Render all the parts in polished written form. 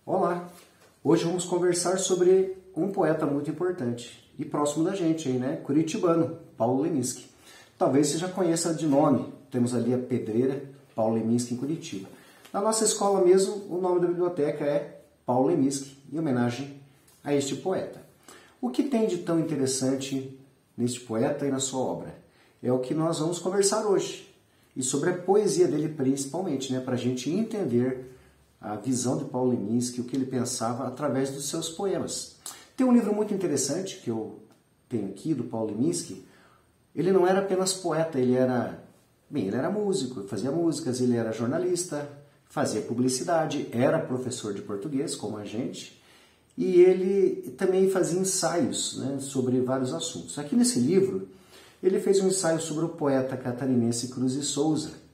Olá! Hoje vamos conversar sobre um poeta muito importante e próximo da gente, aí, né? Curitibano, Paulo Leminski. Talvez você já conheça de nome, temos ali a Pedreira Paulo Leminski em Curitiba. Na nossa escola mesmo, o nome da biblioteca é Paulo Leminski, em homenagem a este poeta. O que tem de tão interessante neste poeta e na sua obra? É o que nós vamos conversar hoje. E sobre a poesia dele principalmente, né? Para a gente entender a visão de Paulo Leminski, o que ele pensava através dos seus poemas. Tem um livro muito interessante que eu tenho aqui, do Paulo Leminski. Ele não era apenas poeta, ele era músico, fazia músicas, ele era jornalista, fazia publicidade, era professor de português, como a gente, e ele também fazia ensaios, né, sobre vários assuntos. Aqui nesse livro, ele fez um ensaio sobre o poeta catarinense Cruz de Souza,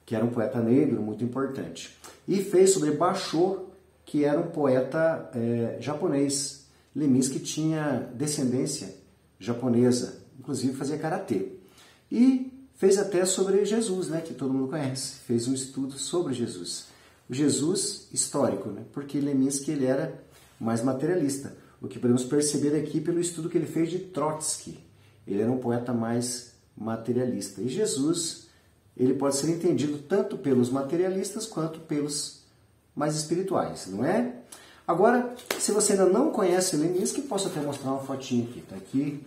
que era um poeta negro muito importante. E fez sobre Basho, que era um poeta japonês. Leminski tinha descendência japonesa, inclusive fazia karatê. E fez até sobre Jesus, né, que todo mundo conhece. Fez um estudo sobre Jesus. O Jesus histórico, né, porque Leminski ele era mais materialista. O que podemos perceber aqui pelo estudo que ele fez de Trotsky. Ele era um poeta mais materialista. E Jesus, ele pode ser entendido tanto pelos materialistas quanto pelos mais espirituais, não é? Agora, se você ainda não conhece Leminski, posso até mostrar uma fotinha aqui. Tá aqui.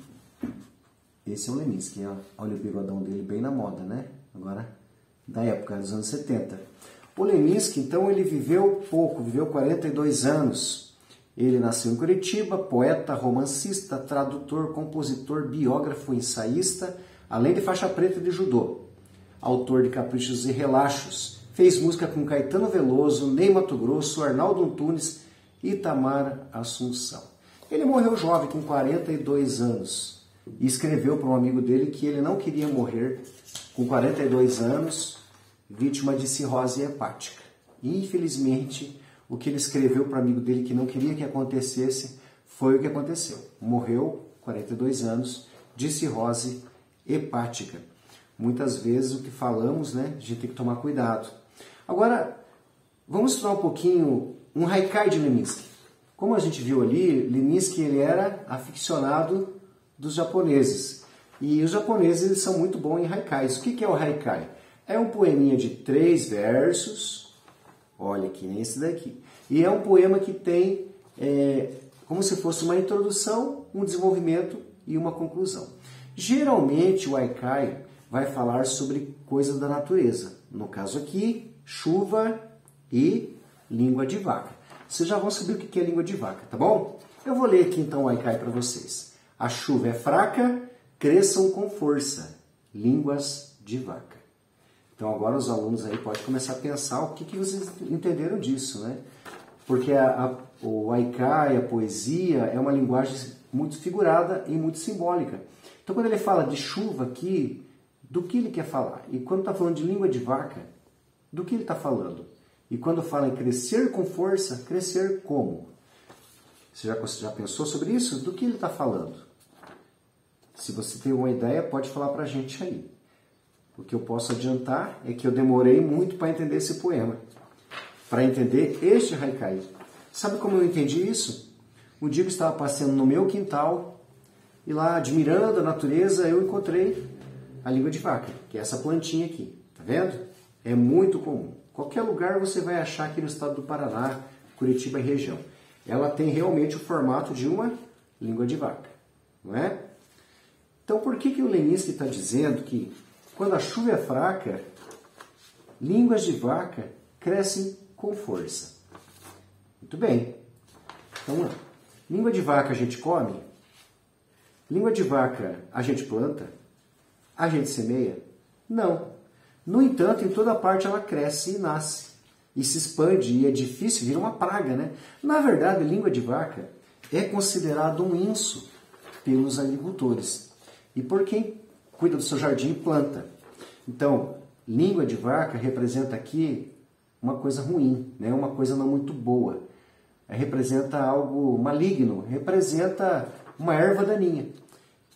Esse é o Leminski, ó. Olha o bigodão dele bem na moda, né? Agora, da época dos anos 70. O Leminski, então, ele viveu pouco, viveu 42 anos. Ele nasceu em Curitiba, poeta, romancista, tradutor, compositor, biógrafo, ensaísta, além de faixa preta de judô. Autor de Caprichos e Relaxos. Fez música com Caetano Veloso, Ney Matogrosso, Arnaldo Antunes e Itamar Assunção. Ele morreu jovem, com 42 anos. E escreveu para um amigo dele que ele não queria morrer com 42 anos, vítima de cirrose hepática. E, infelizmente, o que ele escreveu para o amigo dele que não queria que acontecesse foi o que aconteceu. Morreu, 42 anos, de cirrose hepática. Muitas vezes o que falamos, né, a gente tem que tomar cuidado. Agora, vamos estudar um pouquinho um haikai de Leminski. Como a gente viu ali, Leminski ele era aficionado dos japoneses. E os japoneses eles são muito bons em haikais. O que é o haikai? É um poeminha de 3 versos, olha que nem esse daqui. E é um poema que tem como se fosse uma introdução, um desenvolvimento e uma conclusão. Geralmente o haikai vai falar sobre coisas da natureza. No caso aqui, chuva e língua de vaca. Vocês já vão saber o que é língua de vaca, tá bom? Eu vou ler aqui então o haikai para vocês. A chuva é fraca, cresçam com força, línguas de vaca. Então agora os alunos aí podem começar a pensar o que vocês entenderam disso, né? Porque o haikai, a poesia, é uma linguagem muito figurada e muito simbólica. Então quando ele fala de chuva aqui, do que ele quer falar? E quando está falando de língua de vaca, do que ele está falando? E quando fala em crescer com força, crescer como? Você já pensou sobre isso? Do que ele está falando? Se você tem uma ideia, pode falar para a gente aí. O que eu posso adiantar é que eu demorei muito para entender esse poema. Para entender este haikai. Sabe como eu entendi isso? Um dia eu estava passeando no meu quintal e lá, admirando a natureza, eu encontrei a língua de vaca, que é essa plantinha aqui. Tá vendo? É muito comum. Qualquer lugar você vai achar aqui no estado do Paraná, Curitiba e região. Ela tem realmente o formato de uma língua de vaca, não é? Então, por que o Leminski está dizendo que quando a chuva é fraca, línguas de vaca crescem com força? Muito bem. Então, vamos lá. Língua de vaca a gente come? Língua de vaca a gente planta? A gente semeia? Não. No entanto, em toda parte ela cresce e nasce. E se expande e é difícil, vira uma praga, né? Na verdade, língua de vaca é considerado um inso pelos agricultores. E por quem cuida do seu jardim e planta. Então, língua de vaca representa aqui uma coisa ruim, né? Uma coisa não muito boa. Representa algo maligno, representa uma erva daninha.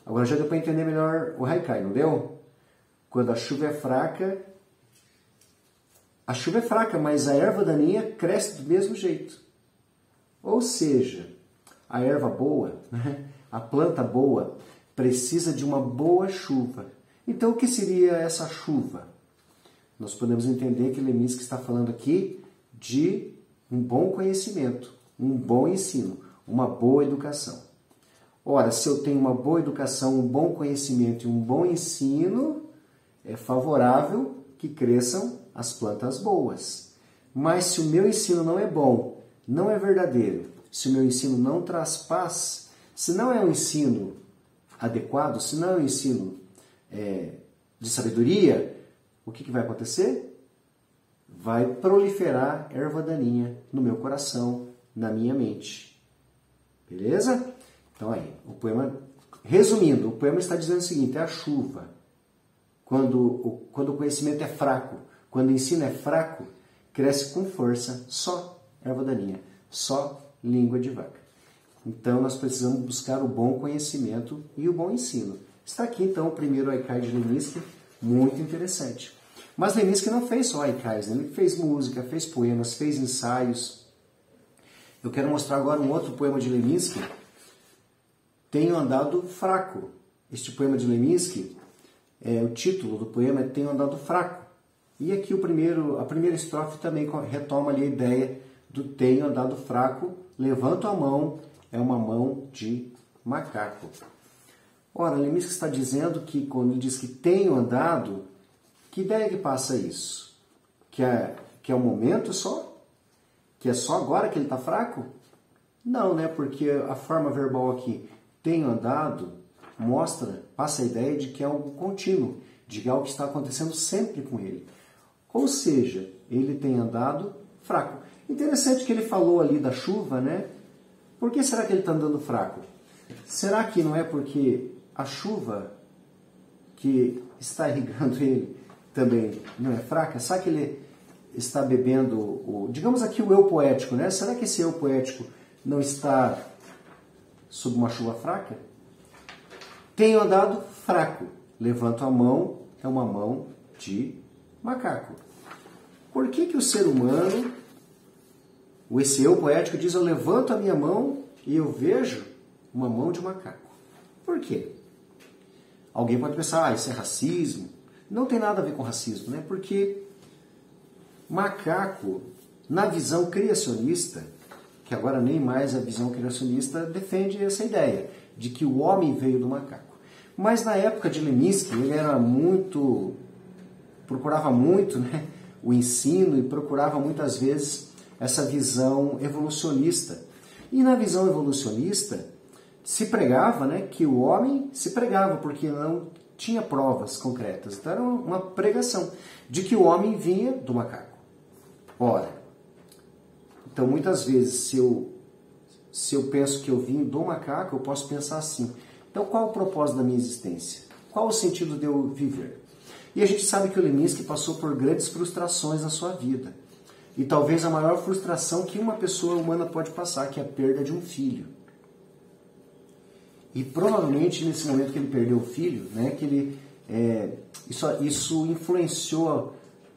Agora já deu para entender melhor o haikai, não deu? Quando a chuva é fraca, mas a erva daninha cresce do mesmo jeito. Ou seja, a erva boa, né? A planta boa, precisa de uma boa chuva. Então, o que seria essa chuva? Nós podemos entender que Leminski está falando aqui de um bom conhecimento, um bom ensino, uma boa educação. Ora, se eu tenho uma boa educação, um bom conhecimento e um bom ensino, é favorável que cresçam as plantas boas. Mas se o meu ensino não é bom, não é verdadeiro, se o meu ensino não traz paz, se não é um ensino adequado, se não é um ensino de sabedoria, o que vai acontecer? Vai proliferar erva daninha no meu coração, na minha mente. Beleza? Então aí, o poema, resumindo, o poema está dizendo o seguinte, é a chuva. Quando o conhecimento é fraco, quando o ensino é fraco, cresce com força só erva daninha, só língua de vaca. Então nós precisamos buscar o bom conhecimento e o bom ensino. Está aqui então o primeiro haikai de Leminski, muito interessante. Mas Leminski não fez só haikais, né? Ele fez música, fez poemas, fez ensaios. Eu quero mostrar agora um outro poema de Leminski, Tenho Andado Fraco. Este poema de Leminski, o título do poema é Tenho Andado Fraco. E aqui a primeira estrofe também retoma ali a ideia do tenho andado fraco, levanto a mão, é uma mão de macaco. Ora, Leminski está dizendo que quando ele diz que tenho andado, que ideia que passa isso? Que é um momento só? Que é só agora que ele está fraco? Não, né? Porque a forma verbal aqui, tenho andado, passa a ideia de que é algo contínuo, de algo que está acontecendo sempre com ele. Ou seja, ele tem andado fraco. Interessante que ele falou ali da chuva, né? Por que será que ele está andando fraco? Será que não é porque a chuva que está irrigando ele também não é fraca? Será que ele está bebendo, digamos aqui, o eu poético, né? Será que esse eu poético não está sob uma chuva fraca? Tenho andado fraco. Levanto a mão, é uma mão de macaco. Por que o ser humano, esse eu poético diz, eu levanto a minha mão e eu vejo uma mão de macaco? Por quê? Alguém pode pensar, isso é racismo. Não tem nada a ver com racismo, né? Porque macaco, na visão criacionista, que agora nem mais a visão criacionista defende essa ideia, de que o homem veio do macaco. Mas na época de Leminski, ele procurava muito, né, o ensino e procurava muitas vezes essa visão evolucionista. E na visão evolucionista se pregava, né, que o homem se pregava porque não tinha provas concretas. Então era uma pregação de que o homem vinha do macaco. Ora, então muitas vezes se eu penso que eu vim do macaco, eu posso pensar assim, então qual o propósito da minha existência? Qual o sentido de eu viver? E a gente sabe que o Leminski passou por grandes frustrações na sua vida. E talvez a maior frustração que uma pessoa humana pode passar, que é a perda de um filho. E provavelmente nesse momento que ele perdeu o filho, né, que isso influenciou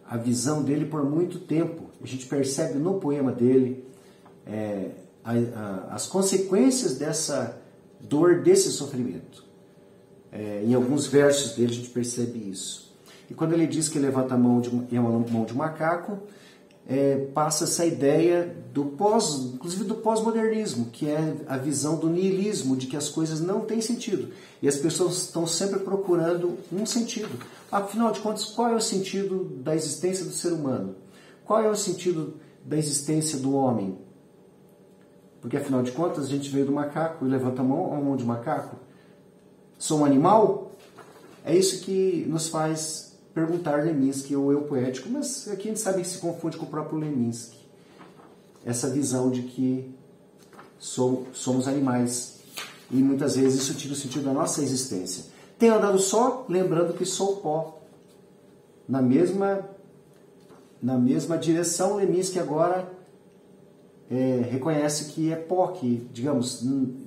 a visão dele por muito tempo. A gente percebe no poema dele as consequências dessa dor, desse sofrimento. Em alguns versos dele a gente percebe isso. E quando ele diz que levanta a mão é uma mão de macaco, passa essa ideia inclusive do pós-modernismo, que é a visão do niilismo, de que as coisas não têm sentido. E as pessoas estão sempre procurando um sentido. Afinal de contas, qual é o sentido da existência do ser humano? Qual é o sentido da existência do homem? Porque afinal de contas, a gente veio do macaco e levanta a mão de macaco. Sou um animal? É isso que nos faz perguntar Leminski, ou eu poético, mas aqui a gente sabe que se confunde com o próprio Leminski. Essa visão de que somos animais. E muitas vezes isso tira o sentido da nossa existência. Tenho andado só, lembrando que sou pó. Na mesma direção, Leminski agora reconhece que é pó, que, digamos,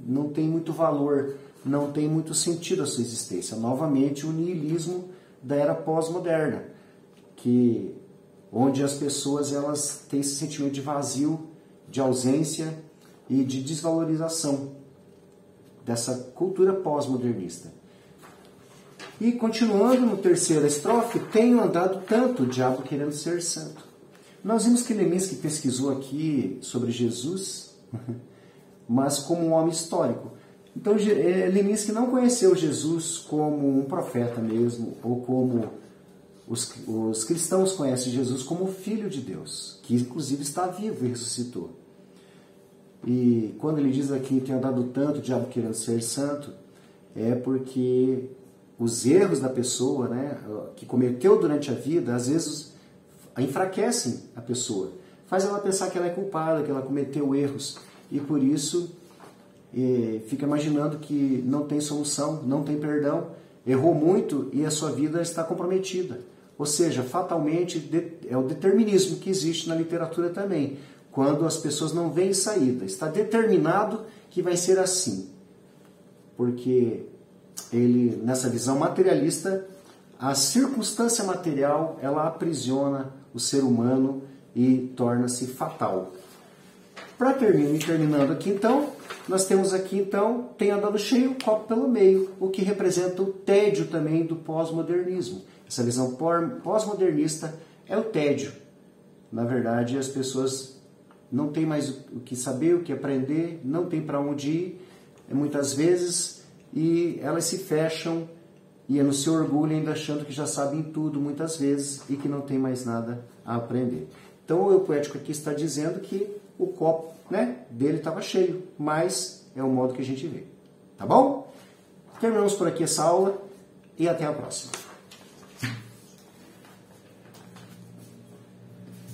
não tem muito valor, não tem muito sentido a sua existência. Novamente, o niilismo da era pós-moderna, onde as pessoas elas têm esse sentimento de vazio, de ausência, e de desvalorização dessa cultura pós-modernista. E continuando no terceira estrofe, tenho andado tanto, o diabo querendo ser santo. Nós vimos que Leminski pesquisou aqui sobre Jesus, mas como um homem histórico. Então Leminski não conheceu Jesus como um profeta mesmo, ou como os cristãos conhecem Jesus como Filho de Deus, que inclusive está vivo e ressuscitou. E quando ele diz aqui que tem andado tanto, o diabo querendo ser santo, é porque os erros da pessoa, né, que cometeu durante a vida, às vezes enfraquecem a pessoa. Faz ela pensar que ela é culpada, que ela cometeu erros. E por isso fica imaginando que não tem solução, não tem perdão, errou muito e a sua vida está comprometida. Ou seja, fatalmente é o determinismo que existe na literatura também. Quando as pessoas não veem saída. Está determinado que vai ser assim. Porque ele, nessa visão materialista, a circunstância material, ela aprisiona o ser humano e torna-se fatal. Para terminando aqui então, nós temos aqui então, tem andado cheio, copo pelo meio, o que representa o tédio também do pós-modernismo. Essa visão pós-modernista é o tédio. Na verdade, as pessoas não têm mais o que saber, o que aprender, não tem para onde ir, muitas vezes, e elas se fecham e é no seu orgulho ainda achando que já sabem tudo muitas vezes e que não tem mais nada a aprender. Então o eu poético aqui está dizendo que o copo, né, dele estava cheio, mas é o modo que a gente vê. Tá bom? Terminamos por aqui essa aula e até a próxima.